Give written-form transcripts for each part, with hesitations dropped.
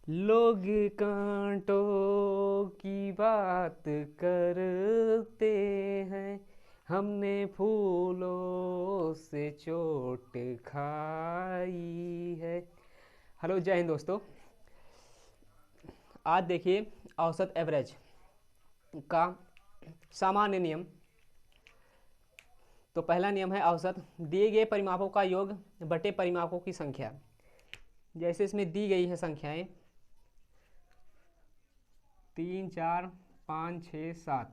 लोग कांटों की बात करते हैं, हमने फूलों से चोट खाई है। हेलो, जय हिंद दोस्तों। आज देखिए औसत एवरेज का सामान्य नियम। तो पहला नियम है औसत दिए गए परिमापों का योग बटे परिमापों की संख्या। जैसे इसमें दी गई है संख्याएं 3, 4, 5, 6, 7,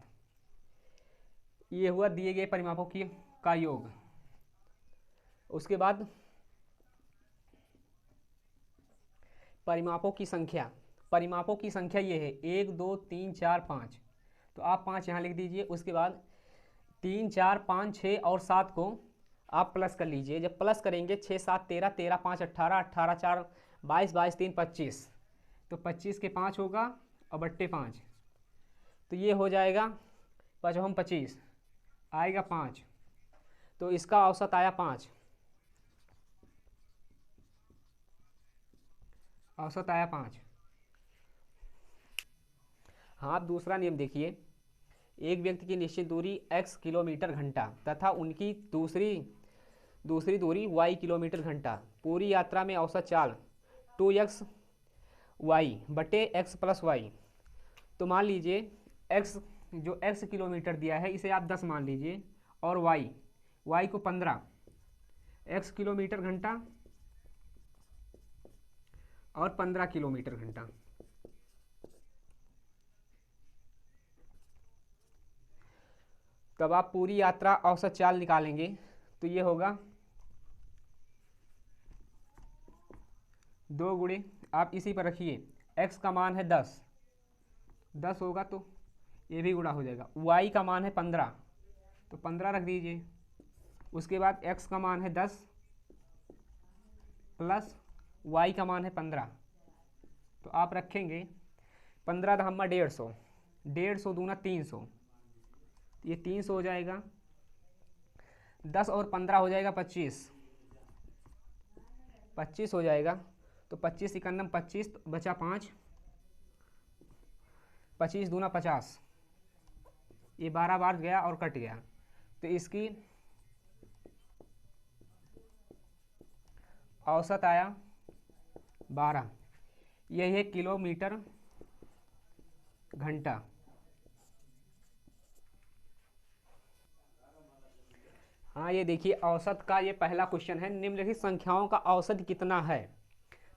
ये हुआ दिए गए परिमापों की का योग। उसके बाद परिमापों की संख्या, परिमापों की संख्या ये है 1, 2, 3, 4, 5। तो आप 5 यहाँ लिख दीजिए। उसके बाद 3, 4, 5, 6 और 7 को आप प्लस कर लीजिए। जब प्लस करेंगे 6, 7, 13, 13, 5, 18, 18, 4, 22, 22, 3, 25। तो 25 के 5 होगा और बट्टे 5, तो ये हो जाएगा 5 25 आएगा 5। तो इसका औसत आया 5, औसत आया 5। हाँ, आप दूसरा नियम देखिए। एक व्यक्ति की निश्चित दूरी x किलोमीटर घंटा तथा उनकी दूसरी दूसरी दूरी y किलोमीटर घंटा। पूरी यात्रा में औसत चाल 2x y बटे x प्लस वाई। तो मान लीजिए x, जो x किलोमीटर दिया है इसे आप 10 मान लीजिए, और y को 15, x किलोमीटर घंटा और 15 किलोमीटर घंटा। तब आप पूरी यात्रा औसत चाल निकालेंगे तो ये होगा 2 गुणे, आप इसी पर रखिए, x का मान है 10, 10 होगा तो ये भी गुणा हो जाएगा। y का मान है 15, तो 15 रख दीजिए। उसके बाद x का मान है 10 प्लस y का मान है 15, तो आप रखेंगे 15 दहम्मा 150, 150 दूना 300, ये 300 हो जाएगा। 10 और 15 हो जाएगा 25, 25 हो जाएगा। तो 25 इकन्नम 25, तो बचा 5, 25 दूना 50, ये 12 बार गया और कट गया। तो इसकी औसत आया 12, यही है किलोमीटर घंटा। हाँ, ये देखिए औसत का ये पहला क्वेश्चन है, निम्नलिखित संख्याओं का औसत कितना है।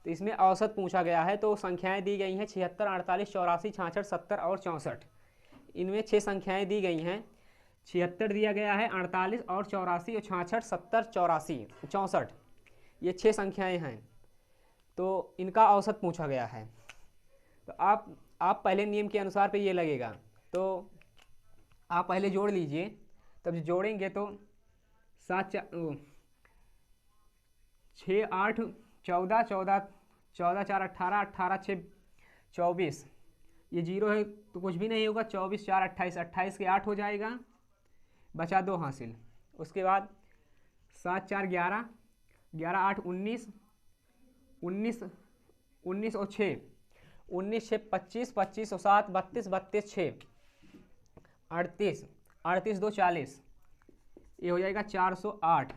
तो इसमें औसत पूछा गया है। तो संख्याएं दी गई हैं 76, 48, 84, 66, 70 और 64। इनमें 6 संख्याएं दी गई हैं। 76 दिया गया है, 48 और 84 और 66, 70, 84, 64, ये 6 संख्याएं हैं। तो इनका औसत पूछा गया है। तो आप पहले नियम के अनुसार पे ये लगेगा। तो आप पहले जोड़ लीजिए, तब जोड़ेंगे तो 7, 6, 8, 14, 14, 14, 4, 18, 18, 6, 24, ये जीरो है तो कुछ भी नहीं होगा। 24, 4, 28, 28 के 8 हो जाएगा, बचा 2 हासिल। उसके बाद 7, 4, 11, 11, 8, 19, 19, 19 और 6, 19, 6, 25, 25 और 7, 32, 32, 6, 38, 38, 2, 40, ये हो जाएगा 408।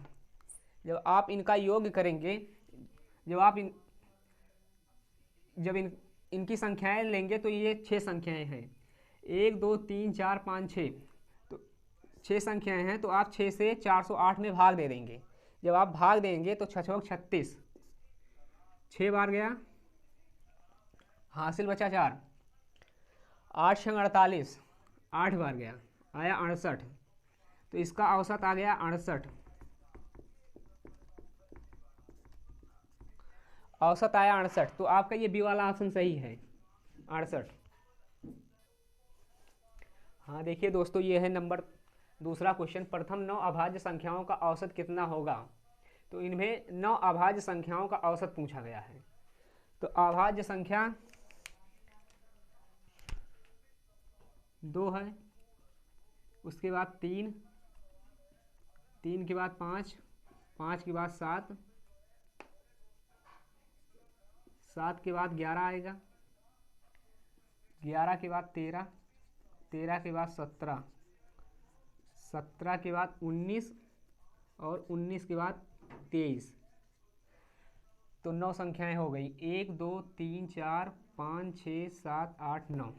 जब आप इनका योग करेंगे, जब आप इनकी संख्याएं लेंगे तो ये 6 संख्याएं हैं। 1, 2, 3, 4, 5, 6, तो 6 संख्याएं हैं। तो आप 6 से 408 में भाग दे देंगे। जब आप भाग देंगे तो 6 36, 6 बार गया, हासिल बचा 4, 8 6 48, 8 बार गया, आया 68। तो इसका औसत आ गया 68, औसत आया 68। तो आपका ये बी वाला ऑप्शन सही है, 68। हाँ, देखिए दोस्तों, ये है नंबर दूसरा क्वेश्चन। प्रथम 9 अभाज्य संख्याओं का औसत कितना होगा। तो इनमें 9 अभाज्य संख्याओं का औसत पूछा गया है। तो अभाज्य संख्या 2 है, उसके बाद 3, 3 के बाद 5, 5 के बाद 7, 7 के बाद 11 आएगा, 11 के बाद 13, 13 के बाद 17, 17 के बाद 19 और 19 के बाद 23। तो 9 संख्याएं हो गई, 1 2 3 4 5 6 7 8 9।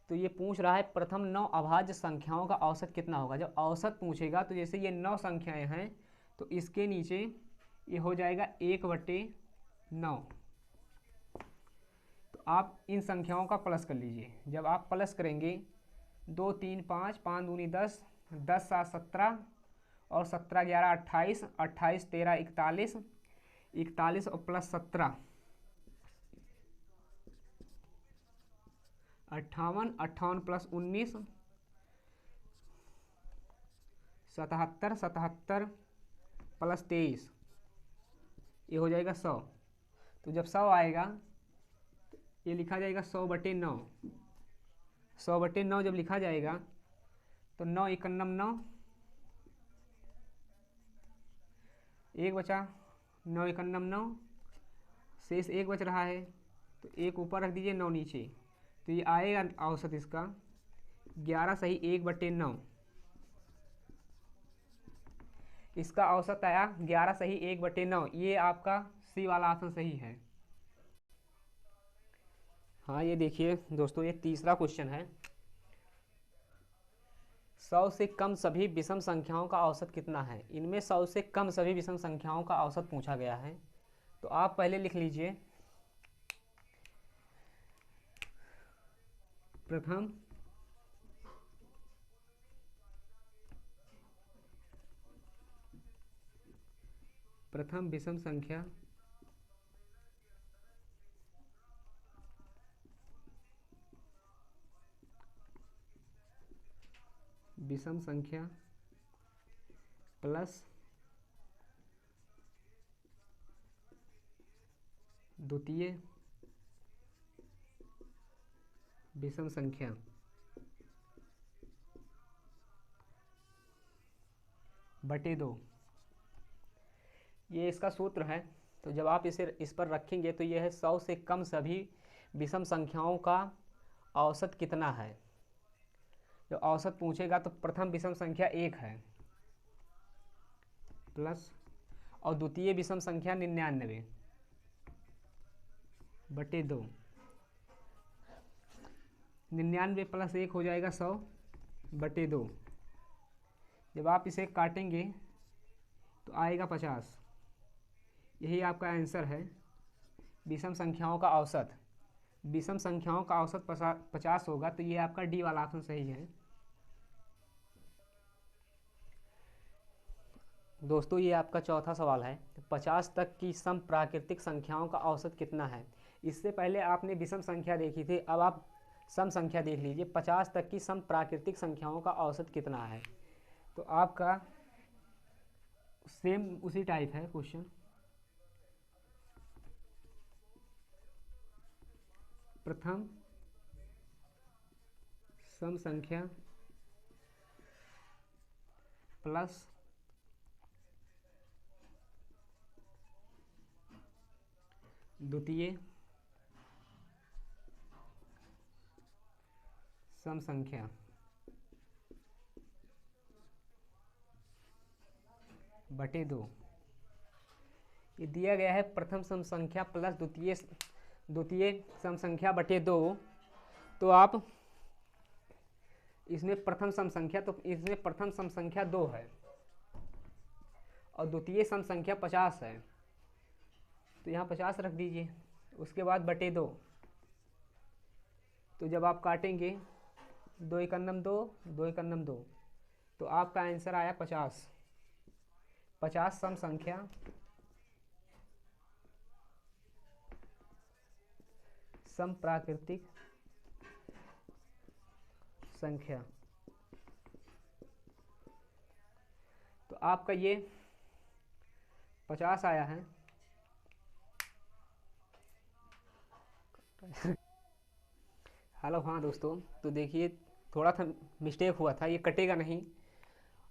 तो ये पूछ रहा है प्रथम 9 अभाज्य संख्याओं का औसत कितना होगा। जब औसत पूछेगा तो जैसे ये 9 संख्याएं हैं तो इसके नीचे ये हो जाएगा 1/9। तो आप इन संख्याओं का प्लस कर लीजिए। जब आप प्लस करेंगे 2 3 5, 5 दूनी 10, 10 7 17 और 17 11 28, 28 13 41, 41 और प्लस 17 58, 58 प्लस 19 77, 77 प्लस 23, ये हो जाएगा 100। तो जब 100 आएगा तो ये लिखा जाएगा 100/9। 100/9 जब लिखा जाएगा तो 9 एकन्नम 9, एक बचा, 9 एकन्नम 9, शेष एक बच रहा है तो एक ऊपर रख दीजिए, 9 नीचे। तो ये आएगा औसत इसका 11 सही 1/9। इसका औसत आया 11 सही 1/9। ये आपका सी वाला ऑप्शन सही है। हाँ ये देखिए दोस्तों, ये तीसरा क्वेश्चन है। 100 से कम सभी विषम संख्याओं का औसत कितना है। इनमें 100 से कम सभी विषम संख्याओं का औसत पूछा गया है। तो आप पहले लिख लीजिए प्रथम विषम संख्या प्लस द्वितीय विषम संख्या बटे 2। ये इसका सूत्र है। तो जब आप इस पर रखेंगे तो ये है 100 से कम सभी विषम संख्याओं का औसत कितना है। जब औसत पूछेगा तो प्रथम विषम संख्या 1 है प्लस और द्वितीय विषम संख्या 99/2। 99 प्लस 1 हो जाएगा 100/2। जब आप इसे काटेंगे तो आएगा 50। यही आपका आंसर है विषम संख्याओं का औसत। विषम संख्याओं का औसत 50 होगा। तो ये आपका डी वाला ऑप्शन सही है। दोस्तों ये आपका चौथा सवाल है। 50 तक की सम प्राकृतिक संख्याओं का औसत कितना है। इससे पहले आपने विषम संख्या देखी थी, अब आप सम संख्या देख लीजिए। 50 तक की सम प्राकृतिक संख्याओं का औसत कितना है। तो आपका सेम उसी टाइप है क्वेश्चन। प्रथम सम संख्या प्लस द्वितीय सम संख्या बटे 2। ये दिया गया है प्रथम सम संख्या प्लस द्वितीय सम संख्या बटे 2। तो आप इसमें प्रथम सम संख्या, तो इसमें प्रथम सम संख्या 2 है और द्वितीय सम संख्या 50 है। तो यहाँ 50 रख दीजिए, उसके बाद बटे 2। तो जब आप काटेंगे 2 एकन्नम 2, 2 एकन्नम 2, तो आपका आंसर आया 50। 50 सम संख्या सम प्राकृतिक संख्या। तो आपका ये 50 आया है। हेलो हाँ दोस्तों, तो देखिए थोड़ा सा मिस्टेक हुआ था, ये कटेगा नहीं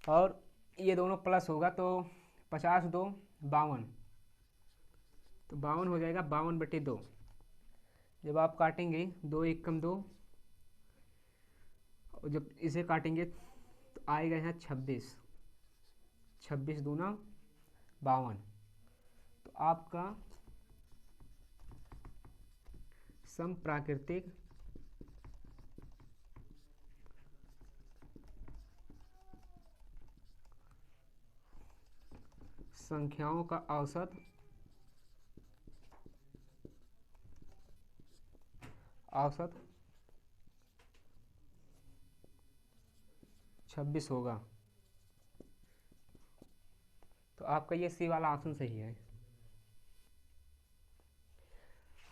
और ये दोनों प्लस होगा। तो 50 2 52, तो 52 हो जाएगा 52/2। जब आप काटेंगे 2 एक कम 2, और जब इसे काटेंगे तो आएगा यहाँ 26, 26 दूना 52। तो आपका सम प्राकृतिक संख्याओं का औसत 26 होगा। तो आपका ये सी वाला ऑप्शन सही है।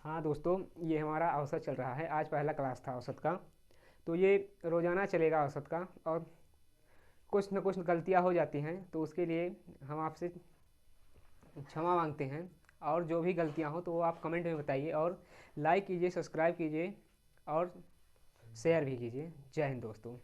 हाँ दोस्तों, ये हमारा औसत चल रहा है, आज पहला क्लास था औसत का, तो ये रोज़ाना चलेगा औसत का, और कुछ न कुछ गलतियाँ हो जाती हैं तो उसके लिए हम आपसे क्षमा मांगते हैं। और जो भी गलतियाँ हो तो वो आप कमेंट में बताइए, और लाइक कीजिए, सब्सक्राइब कीजिए और शेयर भी कीजिए। जय हिंद दोस्तों।